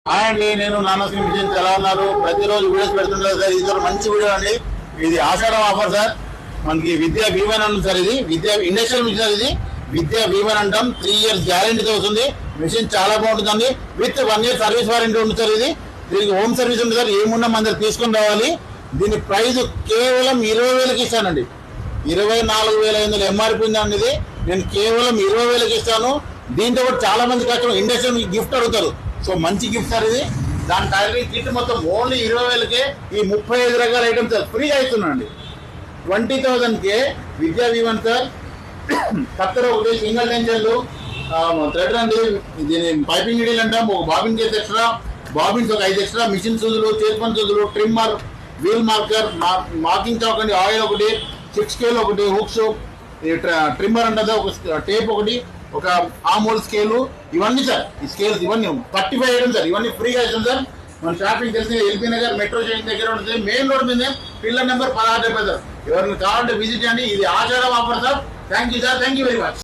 Hi అండి, నేను నాన్న మిషన్ ఎలా ఉన్నారు? ప్రతిరోజు వీడియోస్ పెడుతుంటారు సార్. ఇది మంచి వీడియో అండి. ఇది ఆషాఢం ఆఫర్ సార్. మనకి విద్యా భీమన్ అంటుంది సార్. ఇది విద్యా ఇండస్ట్రియల్ మిషన్. ఇది విద్యా భీమన్ అంటాం. 3 years గ్యారెంటీతో వస్తుంది. మిషన్ చాలా బాగుంటుందండి. విత్ 1 year సర్వీస్ వారంటీ ఉంటుంది సార్. ఇది దీనికి హోమ్ సర్వీస్ ఉంటుంది సార్. ఏమున్నా మన దగ్గర తీసుకొని రావాలి. దీని ప్రైస్ కేవలం 20,000కి ఇస్తానండి. 24,500 ఎంఆర్పీ ఉందండి. ఇది నేను కేవలం 20,000కి ఇస్తాను. దీంతో కూడా చాలా మంది కస్టమర్ ఇండస్ట్రియల్ గిఫ్ట్ అడుగుతారు. సో మంచి గిఫ్ట్ సార్ ఇది. దాని టైలరింగ్ కిట్ మొత్తం ఓన్లీ 20,000కే ఈ 35 రకాల ఐటమ్స్ సార్ ఫ్రీగా ఇస్తున్నాండి. 20,000కే విద్యా భీమన్ సార్. కత్తెర ఒకటి, సింగిల్ టెన్షన్లు, థ్రెడ్ అండి. దీని పైపింగ్ నీడిల్ అంటాం. ఒక బాబిన్ కేసు ఎక్స్ట్రా, బాబిన్స్ ఒక 5 ఎక్స్ట్రా, మిషన్ సూదులు, చేతిపని సూదులు, trimmer, wheel marker, marking chalk అండి, ఆయిల్ ఒకటి, 6 స్కేల్ ఒకటి, హుక్స్, ట్రిమ్మర్ అంటే ఒక టేప్ ఒకటి, ఒక ఆమోల్ స్కేలు, ఇవన్నీ సార్. ఈ స్కేల్స్ ఇవన్నీ 35 ఐటమ్స్ సార్. ఇవన్నీ ఫ్రీగా ఇస్తాం సార్. మన షాపింగ్ తెలిసిన ఎల్బీ నగర్ మెట్రో స్టేషన్ దగ్గర ఉంటుంది. మెయిన్ రోడ్ మీద పిల్లర్ నెంబర్ 16 సార్. ఎవరిని కావాలంటే విజిట్ చేయండి. ఇది ఆచారం offer sir. Thank you sir. Thank you very much.